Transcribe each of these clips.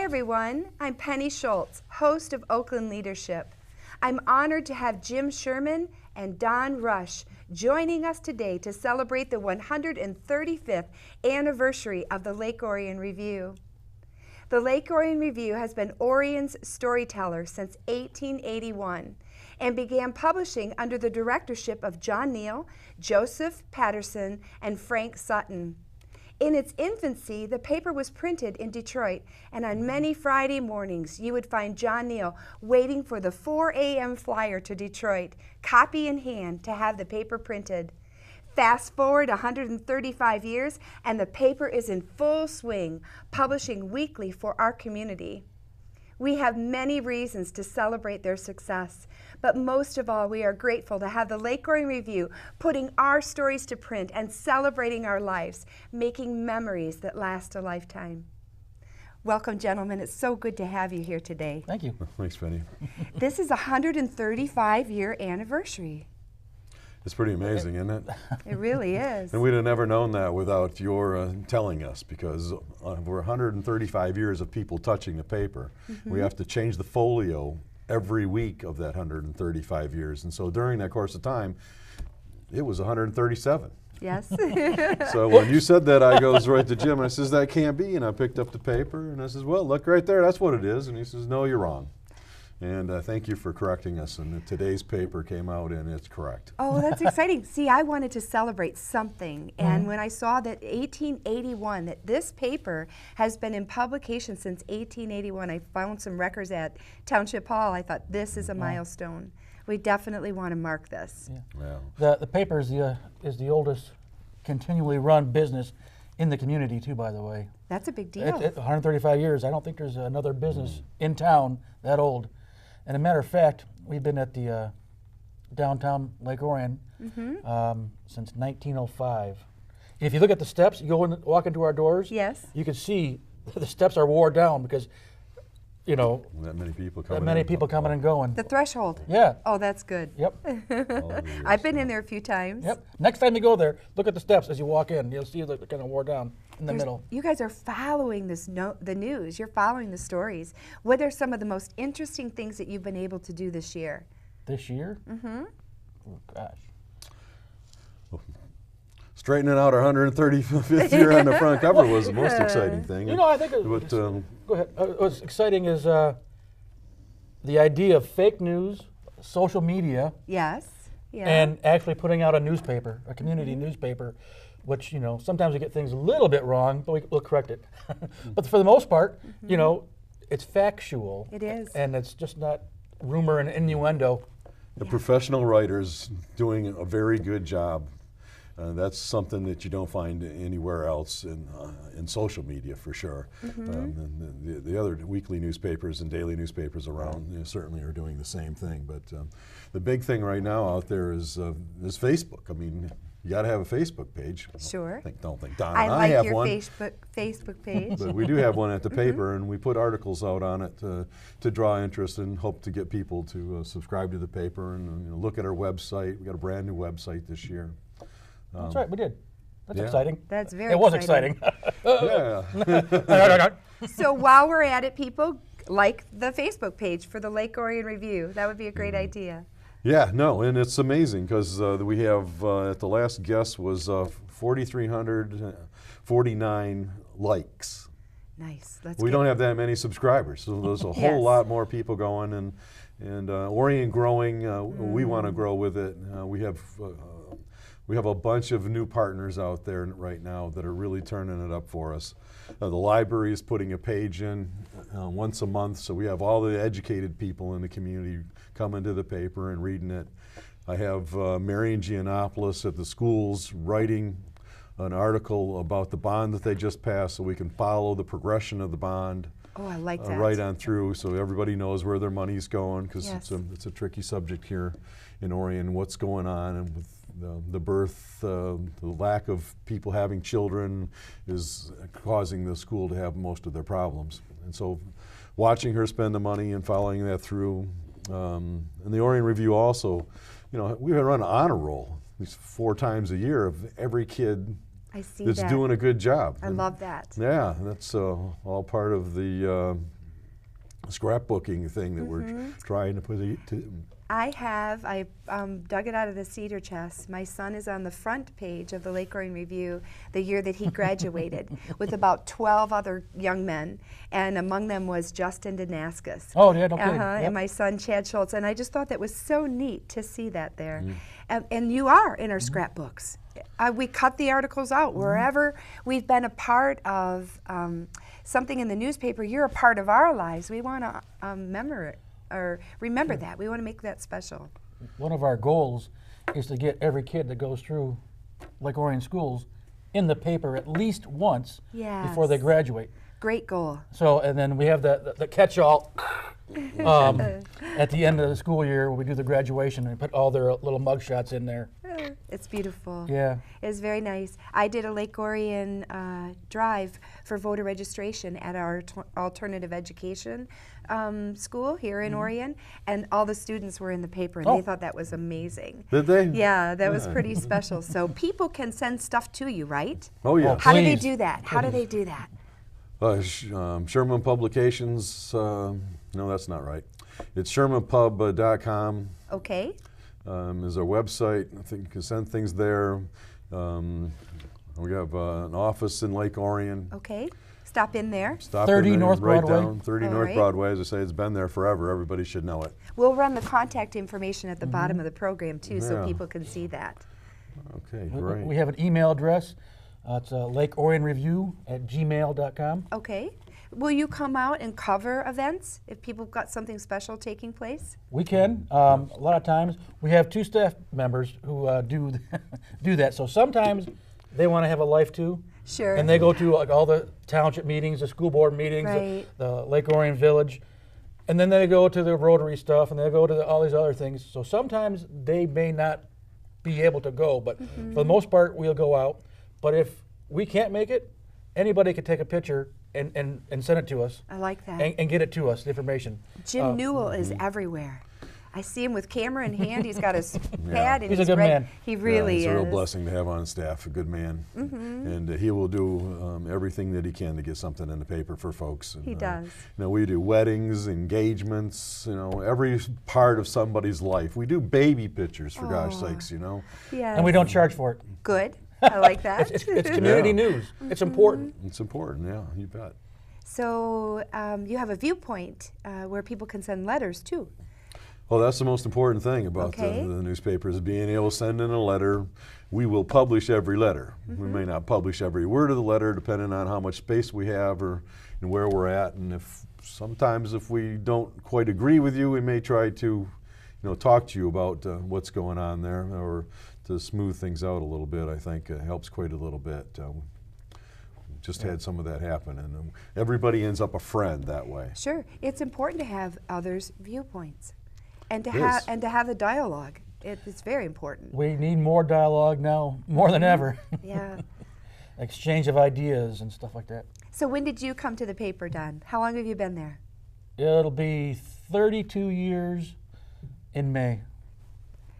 everyone, I'm Penny Shults, host of Oakland Leadership. I'm honored to have Jim Sherman and Don Rush joining us today to celebrate the 135th anniversary of the Lake Orion Review. The Lake Orion Review has been Orion's storyteller since 1881 and began publishing under the directorship of John Neal, Joseph Patterson, and Frank Sutton. In its infancy, the paper was printed in Detroit, and on many Friday mornings, you would find John Neal waiting for the 4 a.m. flyer to Detroit, copy in hand, to have the paper printed. Fast forward 135 years, and the paper is in full swing, publishing weekly for our community. We have many reasons to celebrate their success, but most of all, we are grateful to have the Lake Orion Review putting our stories to print and celebrating our lives, making memories that last a lifetime. Welcome, gentlemen. It's so good to have you here today. Thank you. Thanks, Penny. This is a 135-year anniversary. It's pretty amazing, isn't it? It really is. And we'd have never known that without your telling us, because over 135 years of people touching the paper, we have to change the folio every week of that 135 years. And so during that course of time, it was 137. Yes. So when you said that, I goes right to Jim and I says, that can't be. And I picked up the paper and I says, well, look right there, that's what it is. And he says, no, you're wrong. And thank you for correcting us. And today's paper came out and it's correct. Oh, that's exciting. See, I wanted to celebrate something. And when I saw that 1881, that this paper has been in publication since 1881, I found some records at Township Hall. I thought, this is a milestone. We definitely want to mark this. Yeah. The paper is the oldest continually run business in the community too, by the way. That's a big deal. 135 years. I don't think there's another business in town that old. And a matter of fact, we've been at the downtown Lake Orion since 1905. If you look at the steps, you go and walk into our doors. Yes. You can see the steps are wore down because, you know, that many people coming and going. The threshold. Yeah. Oh, that's good. Yep. I've been in there a few times. Yep. Next time you go there, look at the steps as you walk in. You'll see they're kind of wore down in the middle. You guys are following the news. You're following the stories. What are some of the most interesting things that you've been able to do this year? This year? Mm-hmm. Oh, gosh. Straightening out our 135th year on the front cover was the most exciting thing. You know, I think go ahead. What's exciting is the idea of fake news, social media. Yes. Yeah. And actually putting out a newspaper, a community newspaper, which, you know, sometimes we get things a little bit wrong, but we'll correct it. But for the most part, you know, it's factual. It is. And it's just not rumor and innuendo. The professional writers doing a very good job. That's something that you don't find anywhere else in social media, for sure. And the other weekly newspapers and daily newspapers around certainly are doing the same thing. But the big thing right now out there is Facebook. I mean, you got to have a Facebook page. Sure. Don't think Don I and like I have your one. Facebook page. But we do have one at the paper, and we put articles out on it to draw interest and hope to get people to subscribe to the paper and look at our website. We got a brand new website this year. That's right, we did. That's exciting. That's very It was exciting. Yeah. So while we're at it, people, like the Facebook page for the Lake Orion Review. That would be a great idea. Yeah, no, and it's amazing because we have, at the last guess was 4,349 likes. Nice. We don't have that many subscribers, so there's a whole lot more people going, and Orion growing. We want to grow with it. We have a bunch of new partners out there right now that are really turning it up for us. The library is putting a page in once a month, so we have all the educated people in the community coming to the paper and reading it. I have Marion Giannopoulos at the schools writing an article about the bond that they just passed so we can follow the progression of the bond. Oh, I like that. Right on through, so everybody knows where their money's going, because Yes. it's a tricky subject here in Orion, what's going on, and with the birth, the lack of people having children is causing the school to have most of their problems. And so watching her spend the money and following that through, and the Orion Review also, you know, we run an honor roll at least 4 times a year of every kid I see that's that. doing a good job. I love that. Yeah, that's all part of the scrapbooking thing that we're trying to put I dug it out of the cedar chest. My son is on the front page of the Lake Orion Review the year that he graduated with about 12 other young men, and among them was Justin Danaskis. Oh, yeah, no kidding. Yep. And my son Chad Shults, and I just thought that was so neat to see that there. And you are in our scrapbooks. We cut the articles out wherever we've been a part of something in the newspaper. You're a part of our lives. We want to remember that. We want to make that special. One of our goals is to get every kid that goes through Lake Orion schools in the paper at least once before they graduate. Great goal. So, and then we have the catch-all at the end of the school year where we do the graduation and put all their little mug shots in there. It's beautiful. Yeah. It's very nice. I did a Lake Orion drive for voter registration at our alternative education school here in Orion, and all the students were in the paper, and they thought that was amazing. Did they? Yeah, that was pretty special. So people can send stuff to you, right? Oh, yeah. How do they do that? How do they do that? Sherman Publications, no, that's not right. It's shermanpub.com. Okay. Is our website. I think you can send things there. We have an office in Lake Orion. Okay. Stop in there. Stop 30 in there, North right Broadway. down 30 All North right. Broadway. As I say, it's been there forever. Everybody should know it. We'll run the contact information at the bottom of the program, too, so Yeah. people can see that. Okay, We great. have an email address. It's lakeorionreview@gmail.com. Okay. Will you come out and cover events if people have got something special taking place? We can. A lot of times we have 2 staff members who do do that. So sometimes they want to have a life too. Sure. And they go to like all the township meetings, the school board meetings, Right. the Lake Orion Village, and then they go to the Rotary stuff, and they go to all these other things. So sometimes they may not be able to go, but for the most part, we'll go out. But if we can't make it, anybody could take a picture and send it to us. I like that. And get it to us, the information. Jim Newell is everywhere. I see him with camera in hand. He's got his pad, and He's a good ready. man. He really It's is. a real blessing to have on staff, a good man. And he will do everything that he can to get something in the paper for folks. And, He does. We do weddings, engagements, every part of somebody's life. We do baby pictures, for gosh sakes, Yes. And we don't charge for it. Good. I like that. It's community news. It's important. It's important, yeah, you bet. So you have a viewpoint where people can send letters, too. Well, that's the most important thing about Okay. the newspaper is being able to send in a letter. We will publish every letter. We may not publish every word of the letter depending on how much space we have or where we're at. And sometimes if we don't quite agree with you, we may try to talk to you about what's going on there or to smooth things out a little bit. I think it helps quite a little bit. Just had some of that happen, and everybody ends up a friend that way. Sure. It's important to have others' viewpoints and to It have is. a dialogue. It's very important. We need more dialogue now, more than ever. Yeah. Exchange of ideas and stuff like that. So when did you come to the paper, Don? How long have you been there? It'll be 32 years in May.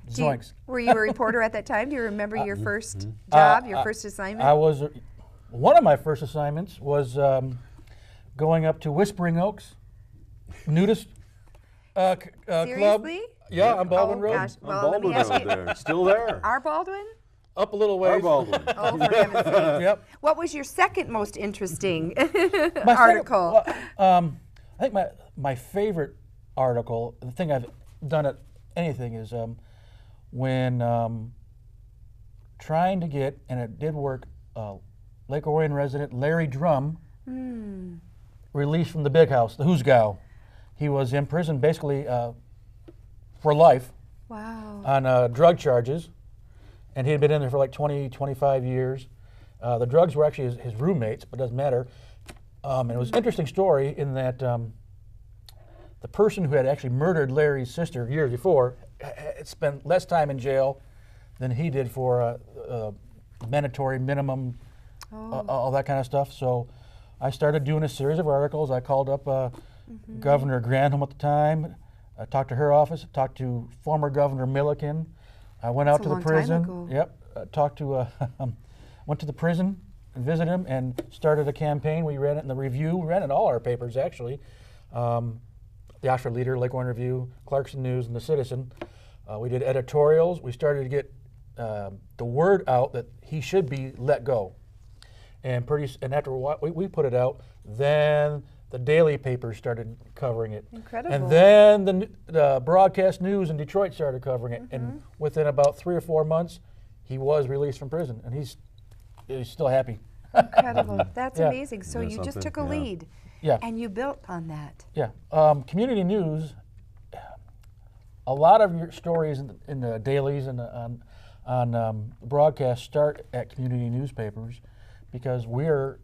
Zoinks. Were you a reporter at that time? Do you remember your first job, your first assignment? I was, one of my first assignments was going up to Whispering Oaks, nudist club. Seriously? Yeah, on Baldwin Road. Gosh. Well, let me Baldwin ask Road you, there, still there. our Baldwin? Up a little Our ways. Baldwin. Oh, for heaven's sake. Yep. What was your second most interesting My article? I think my favorite article, the thing I've done at anything is when trying to get, and it did work, Lake Orion resident Larry Drum released from the big house, the Hoosgow. He was in prison basically for life Wow. on drug charges, and he had been in there for like 20, 25 years. The drugs were actually his roommates, but it doesn't matter. And it was an interesting story in that the person who had actually murdered Larry's sister years before had spent less time in jail than he did for mandatory minimum, all that kind of stuff. So I started doing a series of articles. I called up Governor Granholm at the time. I talked to her office, talked to former Governor Milliken. I went out That's a to the long time prison. ago. Yep. Talked to, went to the prison and visited him and started a campaign. We ran it in the Review. We ran it in all our papers, actually. the Oxford Leader, Lake Orion Review, Clarkson News, and the Citizen. We did editorials. We started to get the word out that he should be let go. And after a while, we put it out, then the daily papers started covering it. Incredible. And then the broadcast news in Detroit started covering it. And within about 3 or 4 months, he was released from prison, and he's still happy. Incredible. That's Yeah. amazing. So Yeah, you just something, took a yeah. lead, Yeah. and you built on that. Yeah. Community news, a lot of your stories in the dailies and on broadcast start at community newspapers because we're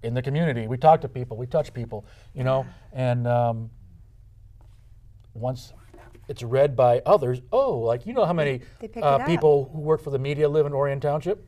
in the community. We talk to people, we touch people, you know, and once it's read by others, like you know how many They pick it up. people who work for the media live in Orion Township?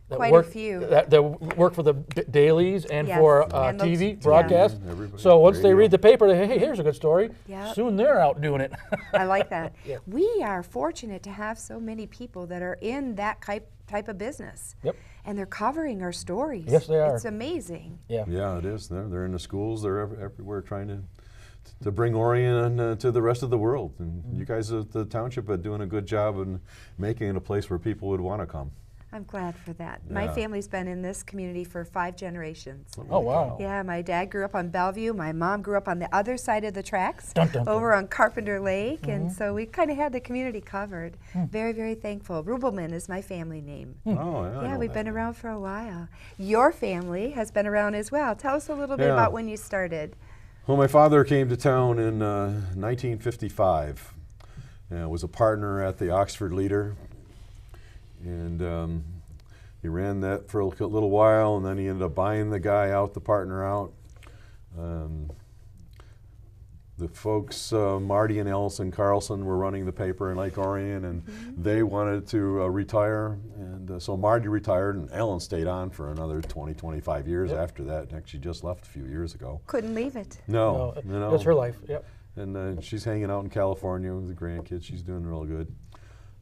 That Quite a work, few. That work for the dailies and Yes, for and those- TV yeah. broadcast. Everybody, So once they radio. read the paper, they hey, here's a good story. Yep. Soon they're out doing it. I like that. Yeah. We are fortunate to have so many people that are in that type of business. Yep. And they're covering our stories. Yes, they are. It's amazing. Yeah. Yeah, it is. They're in the schools. They're everywhere trying to bring Orion to the rest of the world. And you guys at the township are doing a good job in making it a place where people would want to come. I'm glad for that. My Yeah. family's been in this community for 5 generations. Oh, wow. Yeah, my dad grew up on Bellevue. My mom grew up on the other side of the tracks, Dun, dun, dun. over on Carpenter Lake, and so we kind of had the community covered. Very, very thankful. Rubelman is my family name. Oh, yeah. I Yeah, know we've that. been around for a while. Your family has been around as well. Tell us a little bit Yeah. about when you started. Well, my father came to town in 1955. Was a partner at the Oxford Leader, and he ran that for a little while, and then he ended up buying the guy out, the partner out. The folks, Marty and Ellison Carlson, were running the paper in Lake Orion, and they wanted to retire. And so Marty retired, and Ellen stayed on for another 20, 25 years after that. Actually just left a few years ago. Couldn't leave it. No, you know. That's her life. Yep. And she's hanging out in California with the grandkids. She's doing real good.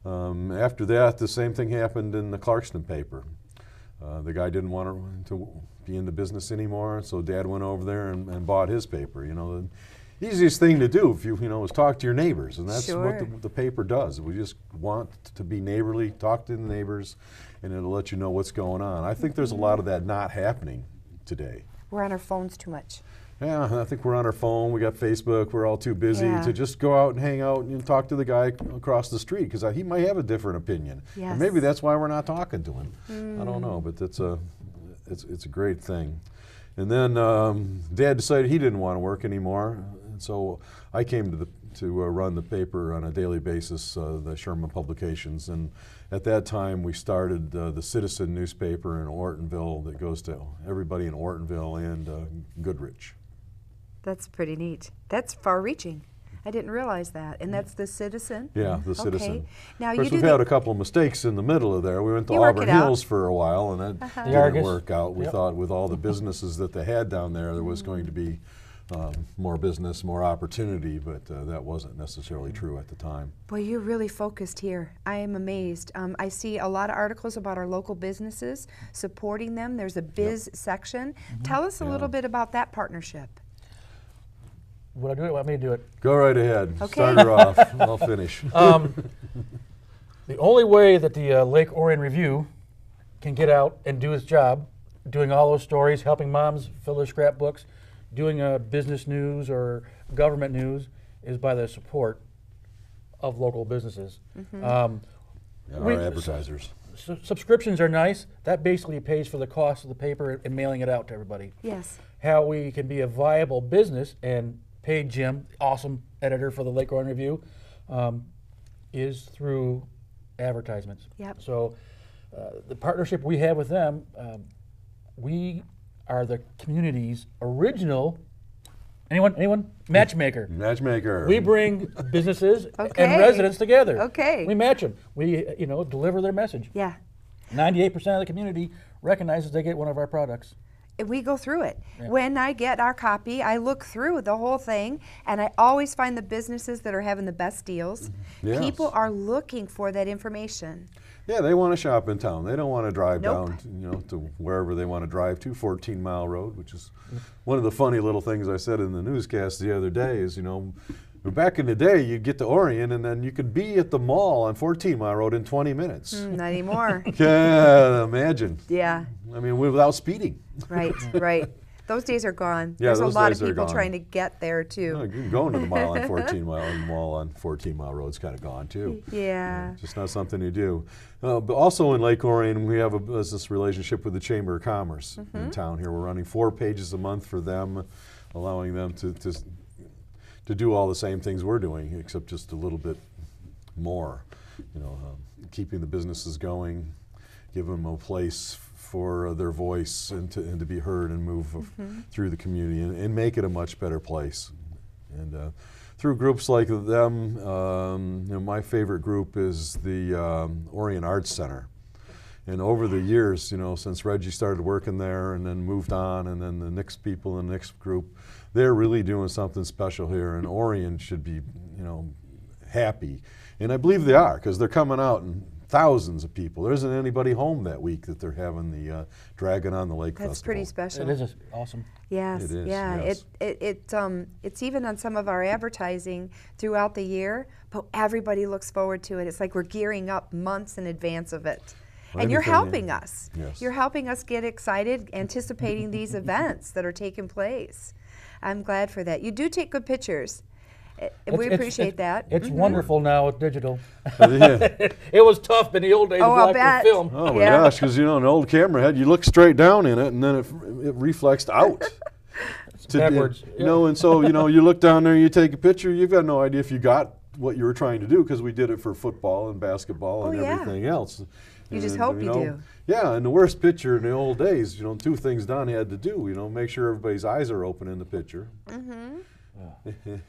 After that, the same thing happened in the Clarkston paper. The guy didn't want to be in the business anymore, so Dad went over there and bought his paper. You know, the easiest thing to do if you know is talk to your neighbors, and that's Sure. what the paper does. We just want to be neighborly, talk to the neighbors, and it'll let you know what's going on. I think there's a lot of that not happening today. We're on our phones too much. Yeah, I think we're on our phone, we got Facebook, we're all too busy Yeah. to just go out and hang out and talk to the guy across the street, because he might have a different opinion. Yes. And maybe that's why we're not talking to him. I don't know, but it's a great thing. And then Dad decided he didn't want to work anymore, and so I came to run the paper on a daily basis, the Sherman publications. And at that time, we started the Citizen newspaper in Ortonville that goes to everybody in Ortonville and Goodrich. That's pretty neat. That's far-reaching. I didn't realize that. And that's the Citizen? Yeah, the Okay. Citizen. Now Of you course, do we've had a couple of mistakes in the middle of there. We went to You work Auburn it out. Hills for a while, and that The didn't Argus. work out. We Yep. thought with all the businesses that they had down there was going to be more business, more opportunity, but that wasn't necessarily true at the time. Boy, you're really focused here. I am amazed. I see a lot of articles about our local businesses, supporting them. There's a biz section. Tell us a little bit about that partnership. Would I do it? Want me to do it? Go right ahead. Okay. Start her off. I'll finish. The only way that the Lake Orion Review can get out and do its job, doing all those stories, helping moms fill their scrapbooks, doing business news or government news, is by the support of local businesses. Our we- advertisers. Subscriptions are nice. That basically pays for the cost of the paper and mailing it out to everybody. Yes. How we can be a viable business and pay Jim, awesome editor for the Lake Orion Review, is through advertisements. Yep. So the partnership we have with them, we are the community's original, anyone? Matchmaker. Matchmaker. We bring businesses Okay. and residents together. Okay. We match them. We, deliver their message. Yeah. 98% of the community recognizes they get one of our products. we go through it. Yeah. When I get our copy, I look through the whole thing, and I always find the businesses that are having the best deals. Yes. People are looking for that information. Yeah, they want to shop in town. They don't want to drive Nope. down, to wherever they want to drive to, 14 Mile Road, which is one of the funny little things I said in the newscast the other day is, back in the day, you'd get to Orion and then you could be at the mall on 14 Mile Road in 20 minutes. Not anymore. Yeah, imagine. Yeah, I mean, without speeding. right, right. Those days are gone. Yeah, There's a those lot of days are people gone. trying to get there too. Going to the mall on 14 Mile, and mall on 14 Mile Road's kind of gone too. Yeah. Just not something you do. But also in Lake Orion, we have a business relationship with the Chamber of Commerce in town here. We're running 4 pages a month for them, allowing them to do all the same things we're doing, except just a little bit more. Keeping the businesses going, give them a place for their voice and to be heard and move through the community and make it a much better place. And through groups like them, my favorite group is the Orion Arts Center. And over the years, since Reggie started working there and then moved on, and then the next people in the next group, they're really doing something special here, and Orion should be, happy. And I believe they are, because they're coming out in thousands of people. There isn't anybody home that week that they're having the Dragon on the Lake Festival. That's pretty special. It is awesome. Yes, It is, yeah. yes. It's even on some of our advertising throughout the year, but everybody looks forward to it. It's like we're gearing up months in advance of it. Well, And you're everything, helping us. Yes. You're helping us get excited, anticipating these events that are taking place. I'm glad for that. You do take good pictures. We appreciate that. It's wonderful now with digital. Yeah. It was tough in the old days Oh, I'll with bet. film. Oh my Yeah. gosh, because an old camera head, you look straight down in it and then it reflexed out. Backwards. And so, you look down there, you take a picture, you've got no idea if you got what you were trying to do, because we did it for football and basketball and yeah. everything else. You just And, hope you do. Yeah, and the worst picture in the old days, 2 things Don had to do, make sure everybody's eyes are open in the picture.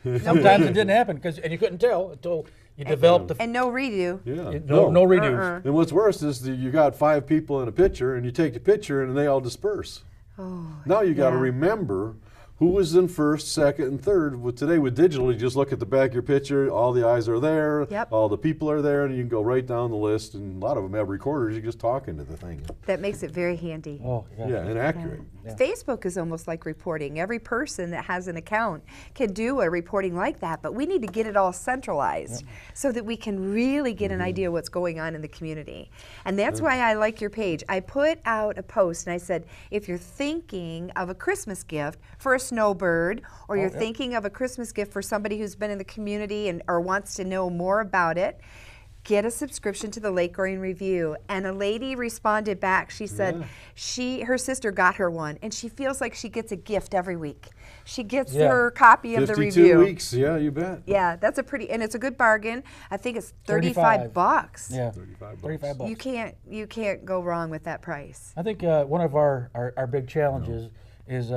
Sometimes it didn't happen, and you couldn't tell until you developed the And no redo. Yeah. no redos. And what's worse is that you got 5 people in a picture, and you take the picture, and they all disperse. Oh, Now you got to yeah. remember who was in first, second, and third. Today with digital, you just look at the back of your picture, all the eyes are there, Yep. all the people are there, and you can go right down the list, and a lot of them have recorders, you just talk into the thing. That makes it very handy. Oh, yeah. Yeah, and accurate. Yeah. Facebook is almost like reporting. Every person that has an account can do a reporting like that, but we need to get it all centralized so that we can really get an idea what's going on in the community. And that's why I like your page. I put out a post and I said, if you're thinking of a Christmas gift for a snowbird, or you're thinking of a Christmas gift for somebody who's been in the community or wants to know more about it, get a subscription to the Lake Orion Review. And a lady responded back. She said her sister got her one, and she feels like she gets a gift every week. She gets her copy of the 52 review. weeks, yeah, you bet. Yeah, that's and it's a good bargain. I think it's 35 bucks. Yeah, 35 bucks. You can't go wrong with that price. I think one of our big challenges is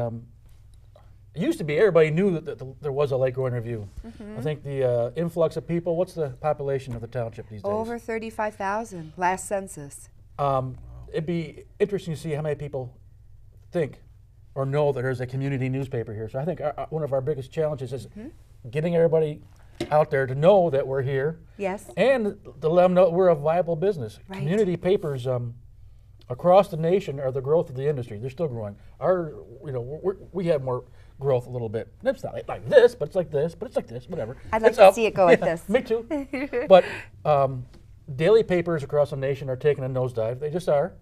it used to be everybody knew that there was a Lake Orion Review. I think the influx of people, what's the population of the township these days? Over 35,000 last census. It'd be interesting to see how many people think or know that there's a community newspaper here. So I think one of our biggest challenges is getting everybody out there to know that we're here. Yes. And to let them know we're a viable business. Right. Community papers across the nation are the growth of the industry. They're still growing. We have more growth a little bit. It's not like this, but it's like this, but it's like this, whatever. I'd like It's to up. see it go like Yeah, this. Me too. But daily papers across the nation are taking a nosedive. They just are,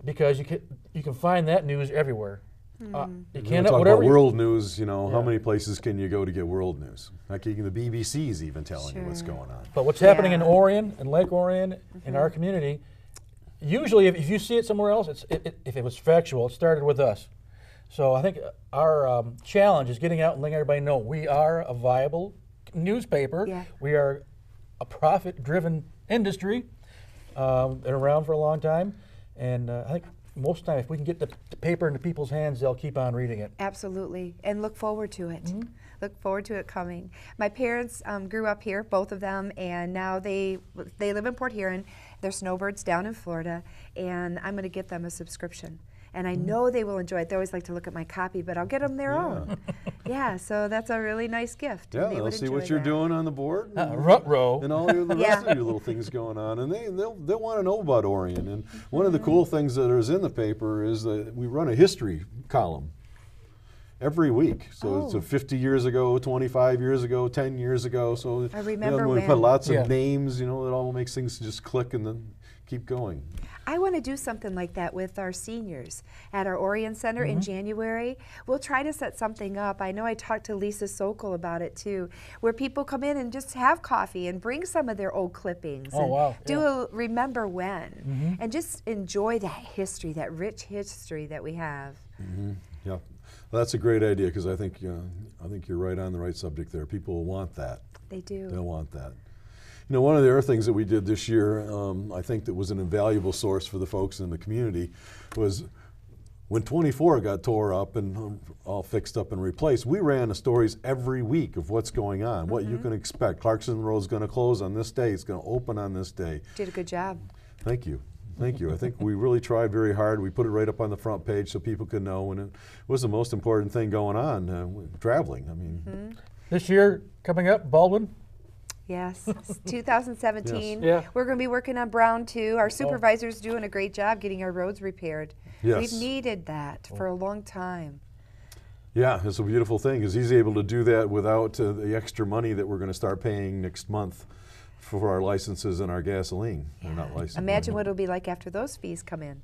because you can find that news everywhere. You We're can't talk whatever about you- world news, how many places can you go to get world news? Like the BBC's even telling you what's going on. But what's happening in Yeah. Orion and Lake Orion in our community, usually if you see it somewhere else, if it was factual, it started with us. So I think our challenge is getting out and letting everybody know we are a viable newspaper. Yeah. We are a profit-driven industry, been around for a long time, and I think most of the time if we can get the paper into people's hands, they'll keep on reading it. Absolutely, and look forward to it. Look forward to it coming. My parents grew up here, both of them, and now they live in Port Huron. They're snowbirds down in Florida, and I'm going to get them a subscription. And I know they will enjoy it. They always like to look at my copy, but I'll get them their own. Yeah, so that's a really nice gift. Yeah, and they'll would see enjoy what you're that. doing on the board. Ruh-roh. And all the rest of your little things going on. And they'll want to know about Orion. And one of the cool things that is in the paper is that we run a history column every week. So it's 50 years ago, 25 years ago, 10 years ago. So I remember we when. put lots of names, it all makes things just click and then keep going. I want to do something like that with our seniors at our Orion Center in January. We'll try to set something up. I know I talked to Lisa Sokol about it too, where people come in and just have coffee and bring some of their old clippings and do a remember when and just enjoy that history, that rich history that we have. Yeah, well, that's a great idea because I think you're right on the right subject there. People will want that. They do. They'll want that. One of the other things that we did this year, I think that was an invaluable source for the folks in the community, was when 24 got tore up and all fixed up and replaced, we ran the stories every week of what's going on, what you can expect. Clarkson Road's going to close on this day. It's going to open on this day. Did a good job. Thank you. Thank you. I think we really tried very hard. We put it right up on the front page so people could know, and it was the most important thing going on, traveling. I mean, This year, coming up, Baldwin. Yes, it's 2017. Yes. We're going to be working on Brown too. Our supervisor's doing a great job getting our roads repaired. Yes. We've needed that for a long time. Yeah, it's a beautiful thing because he's able to do that without the extra money that we're going to start paying next month for our licenses and our gasoline. They're not licensed. Imagine what it'll be like after those fees come in.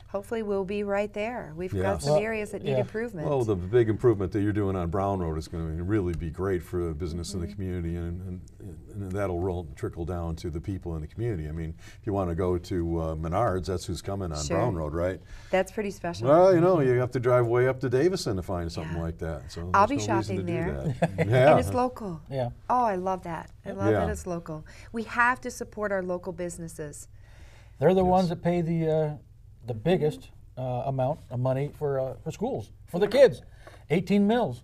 Hopefully we'll be right there. We've got some areas that need improvement. Well, the big improvement that you're doing on Brown Road is going to really be great for the business in the community, and that'll trickle down to the people in the community. I mean, if you want to go to Menards, that's who's coming on Brown Road, right? That's pretty special. Well, you have to drive way up to Davison to find something like that. So I'll be there's no reason shopping to there. do that. And it's local. Yeah. Oh, I love that. I love that it's local. We have to support our local businesses. They're the ones that pay the biggest amount of money for schools, for the kids. 18 mills.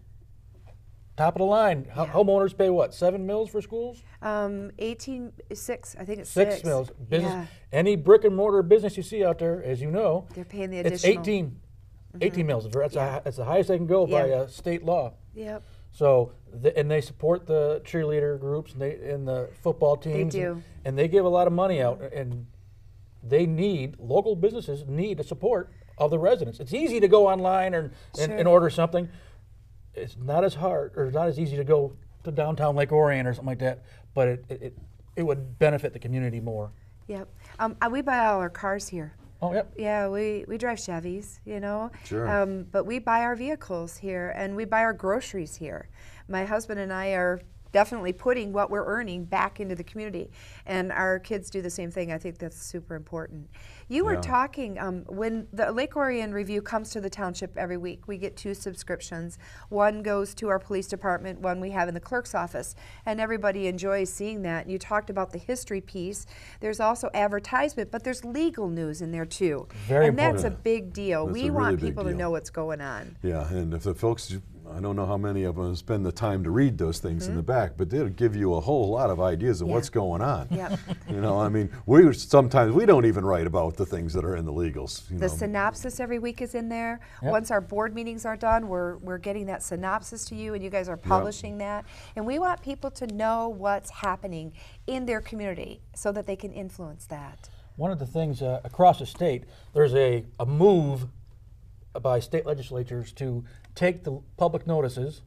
Top of the line. Homeowners pay what, 7 mills for schools? 6, I think it's 6 mills. Business, Yeah. any brick and mortar business you see out there, as you know, They're paying the it's additional. 18 mills. That's the highest they can go by state law. Yep. So, and they support the cheerleader groups and the football teams. They do. And they give a lot of money out, and local businesses need the support of the residents. It's easy to go online and order something. It's not as hard, or not as easy to go to downtown Lake Orion or something like that, but it would benefit the community more. Yep. We buy all our cars here. Oh, yep. Yeah, we drive Chevys, Sure. But we buy our vehicles here, and we buy our groceries here. My husband and I are definitely putting what we're earning back into the community, and our kids do the same thing. I think that's super important. You were talking, when the Lake Orion Review comes to the township every week, we get 2 subscriptions. One goes to our police department, one we have in the clerk's office, and everybody enjoys seeing that. And you talked about the history piece. There's also advertisement, but there's legal news in there too. Very and important. that's a big deal. That's We a want really big people to deal. know what's going on. Yeah, and if the folks, I don't know how many of them spend the time to read those things in the back, but they'll give you a whole lot of ideas of what's going on. Yep. I mean, we don't even write about the things that are in the legals. The synopsis every week is in there. Yep. Once our board meetings are done, we're getting that synopsis to you, and you guys are publishing that. And we want people to know what's happening in their community so that they can influence that. One of the things across the state, there's a move by state legislatures to take the public notices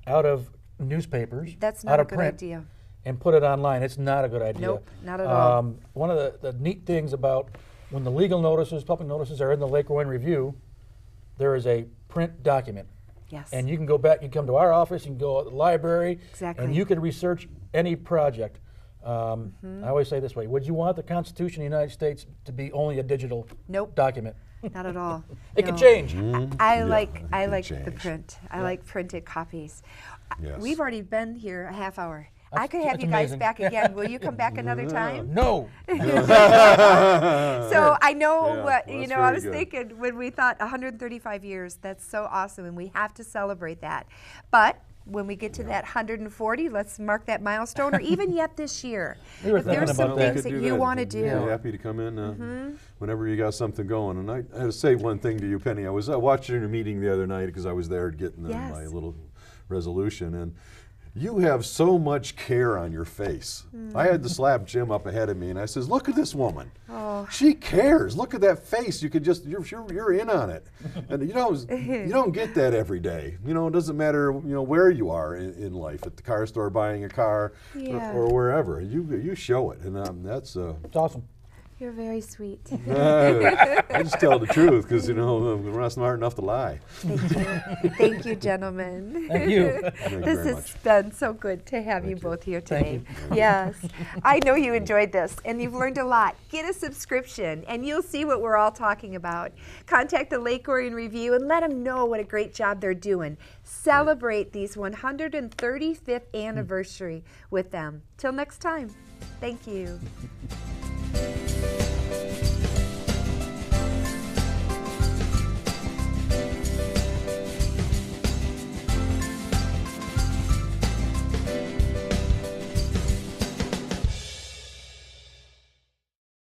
out of newspapers, That's out not a of good print, idea. and put it online. It's not a good idea. Nope, not at all. One of the neat things about when the legal notices, public notices are in the Lake Orion Review, there is a print document. Yes. And you can go back, you can come to our office, you can go to the library, Exactly. and you can research any project. I always say this way, would you want the Constitution of the United States to be only a digital Nope. document? Not at all. It can No. change. I Yeah, like it the change. print. I like printed copies. Yes. We've already been here a half hour. I That's- could have that's you guys amazing. back again. Will you come back another time? No. So I know Yeah, what, well, that's I very was good. thinking when we thought 135 years, that's so awesome, and we have to celebrate that. But when we get to that 140, let's mark that milestone, or even yet this year. We were If there's thinking some about that. things that you want to do. Yeah, happy to come in whenever you got something going. And I had to say one thing to you, Penny. I was watching your meeting the other night because I was there getting my little resolution, and you have so much care on your face. I had to slap Jim up ahead of me, and I says, "Look at this woman. Oh. She cares. Look at that face. You could just you're in on it." And you don't get that every day. You know, it doesn't matter where you are in life, at the car store buying a car or wherever. You show it, and that's It's awesome. You're very sweet. I just tell the truth because we're not smart enough to lie. Thank you. Thank you, gentlemen. Thank you. Thank you This very has much. been so good to have you both here today. Yes. I know you enjoyed this and you've learned a lot. Get a subscription and you'll see what we're all talking about. Contact the Lake Orion Review and let them know what a great job they're doing. Celebrate these 135th anniversary with them. Till next time, thank you.